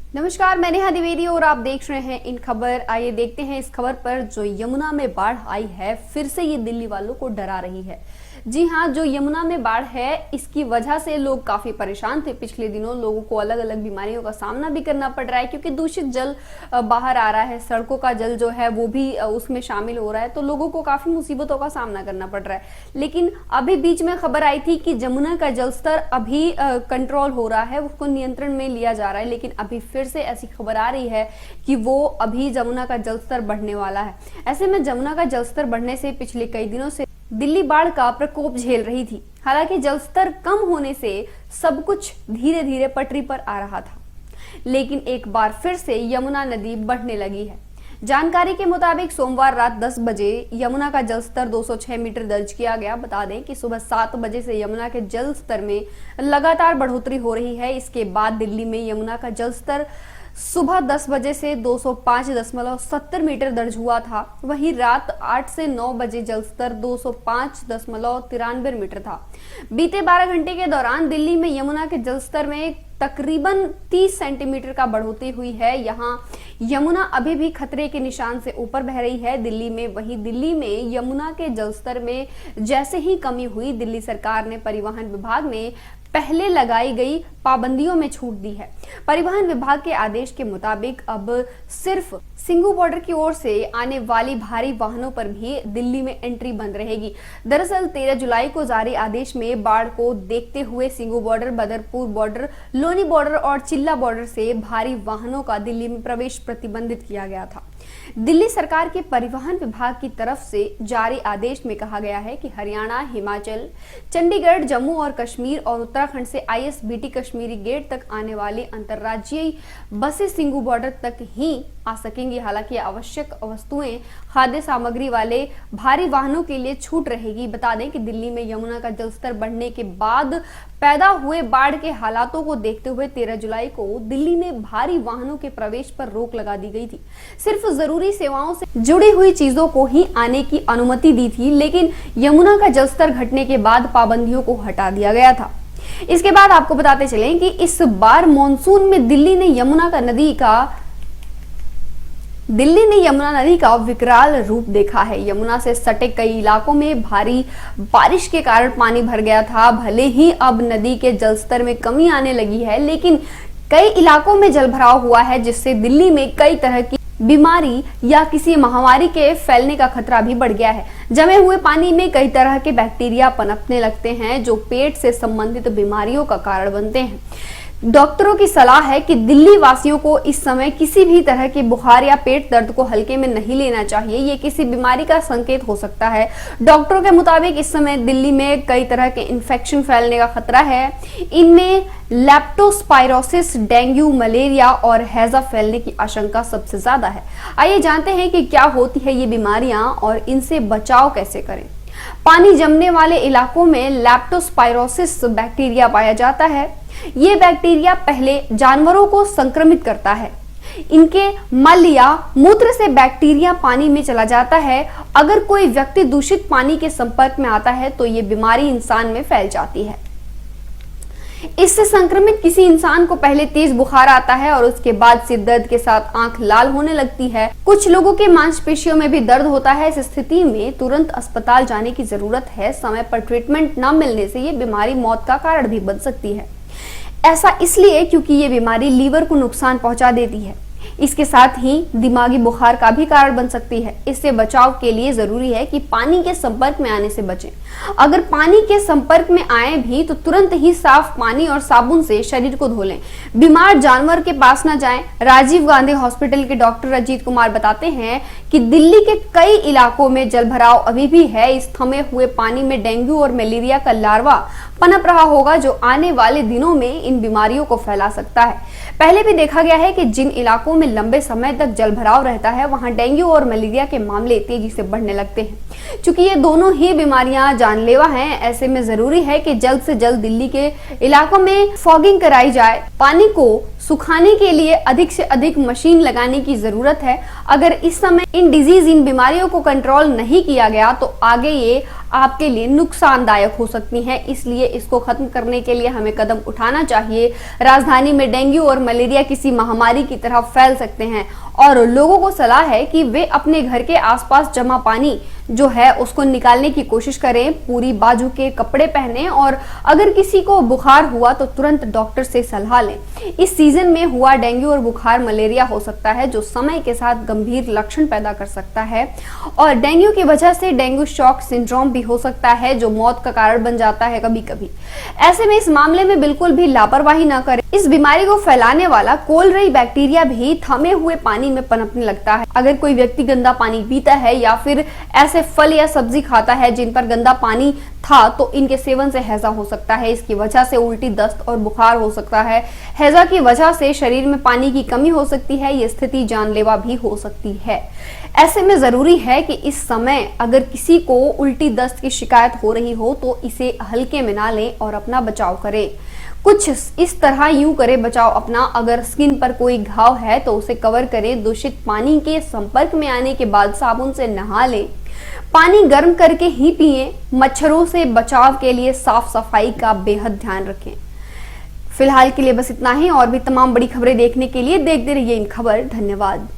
नमस्कार, मैं नेहा द्विवेदी और आप देख रहे हैं इन खबर। आइए देखते हैं इस खबर पर। जो यमुना में बाढ़ आई है, फिर से ये दिल्ली वालों को डरा रही है। जी हां, जो यमुना में बाढ़ है, इसकी वजह से लोग काफी परेशान थे। पिछले दिनों लोगों को अलग अलग बीमारियों का सामना भी करना पड़ रहा है, क्योंकि दूषित जल बाहर आ रहा है, सड़कों का जल जो है वो भी उसमें शामिल हो रहा है, तो लोगों को काफी मुसीबतों का सामना करना पड़ रहा है। लेकिन अभी बीच में खबर आई थी कि यमुना का जलस्तर अभी कंट्रोल हो रहा है, उसको नियंत्रण में लिया जा रहा है। लेकिन अभी फिर से ऐसी खबर आ रही है कि वो अभी यमुना का जलस्तर बढ़ने वाला है। ऐसे में यमुना का जलस्तर बढ़ने से पिछले कई दिनों से दिल्ली बाढ़ का प्रकोप झेल रही थी। हालांकि जलस्तर कम होने से सब कुछ धीरे धीरे पटरी पर आ रहा था, लेकिन एक बार फिर से यमुना नदी बढ़ने लगी है। जानकारी के मुताबिक सोमवार रात 10 बजे यमुना का जलस्तर 206 मीटर दर्ज किया गया। बता दें कि सुबह 7 बजे से यमुना के जल स्तर में लगातार बढ़ोतरी हो रही है। इसके बाद दिल्ली में यमुना का जलस्तर सुबह 10 बजे से 205.70 मीटर दर्ज हुआ था। वहीं रात 8 से 9 बजे जलस्तर 205.93 मीटर था। बीते 12 घंटे के दौरान दिल्ली में यमुना के जलस्तर में तकरीबन 30 सेंटीमीटर का बढ़ोतरी हुई है। यहाँ यमुना अभी भी खतरे के निशान से ऊपर बह रही है दिल्ली में। वहीं दिल्ली में यमुना के जलस्तर में जैसे ही कमी हुई, दिल्ली सरकार ने परिवहन विभाग ने पहले लगाई गई पाबंदियों में छूट दी है। परिवहन विभाग के आदेश के मुताबिक अब सिर्फ सिंगू बॉर्डर की ओर से आने वाली भारी वाहनों पर भी दिल्ली में एंट्री बंद रहेगी। दरअसल 13 जुलाई को जारी आदेश में बाढ़ को देखते हुए Singhu border, Badarpur border, Loni border और चिल्ला बॉर्डर से भारी वाहनों का दिल्ली में प्रवेश प्रतिबंधित किया गया था। दिल्ली सरकार के परिवहन विभाग की तरफ से जारी आदेश में कहा गया है कि हरियाणा, हिमाचल, चंडीगढ़, जम्मू और कश्मीर और उत्तराखंड से ISBT कश्मीरी गेट तक आने वाली अंतर्राज्यीय बसें सिंगू बॉर्डर तक ही आ सकेंगी। हालांकि आवश्यक वस्तुएं, खाद्य सामग्री वाले भारी वाहनों के लिए छूट रहेगी। बता दें कि दिल्ली में यमुना का जलस्तर बढ़ने के बाद पैदा हुए बाढ़ के हालातों को देखते हुए 13 जुलाई को दिल्ली में भारी वाहनों के प्रवेश पर रोक लगा दी गई थी। सिर्फ जरूरी सेवाओं से जुड़ी हुई चीजों को ही आने की अनुमति दी थी, लेकिन यमुना का जलस्तर घटने के बाद पाबंदियों को हटा दिया गया था। इसके बाद आपको बताते चलें कि इस बार मानसून में दिल्ली ने यमुना नदी का विकराल रूप देखा है। यमुना से सटे कई इलाकों में भारी बारिश के कारण पानी भर गया था। भले ही अब नदी के जलस्तर में कमी आने लगी है, लेकिन कई इलाकों में जलभराव हुआ है, जिससे दिल्ली में कई तरह की बीमारी या किसी महामारी के फैलने का खतरा भी बढ़ गया है। जमे हुए पानी में कई तरह के बैक्टीरिया पनपने लगते हैं, जो पेट से संबंधित बीमारियों का कारण बनते हैं। डॉक्टरों की सलाह है कि दिल्ली वासियों को इस समय किसी भी तरह के बुखार या पेट दर्द को हल्के में नहीं लेना चाहिए। ये किसी बीमारी का संकेत हो सकता है। डॉक्टरों के मुताबिक इस समय दिल्ली में कई तरह के इन्फेक्शन फैलने का खतरा है। इनमें लेप्टोस्पायरोसिस, डेंगू, मलेरिया और हैजा फैलने की आशंका सबसे ज्यादा है। आइए जानते हैं कि क्या होती है ये बीमारियां और इनसे बचाव कैसे करें। पानी जमने वाले इलाकों में लेप्टोस्पायरोसिस बैक्टीरिया पाया जाता है। ये बैक्टीरिया पहले जानवरों को संक्रमित करता है। इनके मल या मूत्र से बैक्टीरिया पानी में चला जाता है। अगर कोई व्यक्ति दूषित पानी के संपर्क में आता है तो ये बीमारी इंसान में फैल जाती है। इससे संक्रमित किसी इंसान को पहले तेज बुखार आता है और उसके बाद सिर दर्द के साथ आंख लाल होने लगती है। कुछ लोगों के मांसपेशियों में भी दर्द होता है। इस स्थिति में तुरंत अस्पताल जाने की जरूरत है। समय पर ट्रीटमेंट न मिलने से ये बीमारी मौत का कारण भी बन सकती है। ऐसा इसलिए क्योंकि ये बीमारी लीवर को नुकसान पहुंचा देती है। इसके साथ ही दिमागी बुखार का भी कारण बन सकती है। इससे बचाव के लिए जरूरी है कि पानी के संपर्क में आने से बचें। अगर पानी के संपर्क में आए भी तो तुरंत ही साफ पानी और साबुन से शरीर को धो लें। बीमार जानवर के पास न जाएं। राजीव गांधी हॉस्पिटल के डॉक्टर अजीत कुमार बताते हैं कि दिल्ली के कई इलाकों में जलभराव अभी भी है। इस थमे हुए पानी में डेंगू और मलेरिया का लार्वा पनप रहा होगा, जो आने वाले दिनों में इन बीमारियों को फैला सकता है। पहले भी देखा गया है कि जिन इलाकों में लंबे समय तक जलभराव रहता है, वहां डेंगू और मलेरिया के मामले तेजी से बढ़ने लगते हैं। चूंकि ये दोनों ही बीमारियां जानलेवा हैं, ऐसे में जरूरी है कि जल्द से जल्द दिल्ली के इलाकों में फॉगिंग कराई जाए। पानी को सुखाने के लिए अधिक से अधिक मशीन लगाने की जरूरत है। अगर इस समय इन बीमारियों को कंट्रोल नहीं किया गया तो आगे ये आपके लिए नुकसानदायक हो सकती हैं। इसलिए इसको खत्म करने के लिए हमें कदम उठाना चाहिए। राजधानी में डेंगू और मलेरिया किसी महामारी की तरह फैल सकते हैं और लोगों को सलाह है कि वे अपने घर के आसपास जमा पानी जो है उसको निकालने की कोशिश करें। पूरी बाजू के कपड़े पहने और अगर किसी को बुखार हुआ तो तुरंत डॉक्टर से सलाह लें। इस सीजन में हुआ डेंगू और बुखार मलेरिया हो सकता है जो समय के साथ गंभीर लक्षण पैदा कर सकता है और डेंगू की वजह से डेंगू शॉक सिंड्रोम भी हो सकता है जो मौत का कारण बन जाता है कभी कभी। ऐसे में इस मामले में बिल्कुल भी लापरवाही न करें। इस बीमारी को फैलाने वाला कोलरेई बैक्टीरिया भी थमे हुए पानी में पनपने लगता है। अगर कोई व्यक्ति गंदा पानी पीता है या फिर ऐसे फल या सब्जी खाता है जिन पर गंदा पानी था तो इनके सेवन से हैजा हो सकता है। इसकी वजह से उल्टी, दस्त और बुखार हो सकता है। हैजा की वजह से शरीर में पानी की कमी हो सकती है। ये स्थिति जानलेवा भी हो सकती है। ऐसे में जरूरी है कि इस समय अगर किसी को उल्टी, दस्त की शिकायत हो रही हो तो इसे हल्के में ना लें और अपना बचाव करें। कुछ इस तरह यूं करें बचाव अपना। अगर स्किन पर कोई घाव है तो उसे कवर करें। दूषित पानी के संपर्क में आने के बाद साबुन से नहा लें। पानी गर्म करके ही पिएं। मच्छरों से बचाव के लिए साफ सफाई का बेहद ध्यान रखें। फिलहाल के लिए बस इतना ही। और भी तमाम बड़ी खबरें देखने के लिए देखते रहिए इन खबर। धन्यवाद।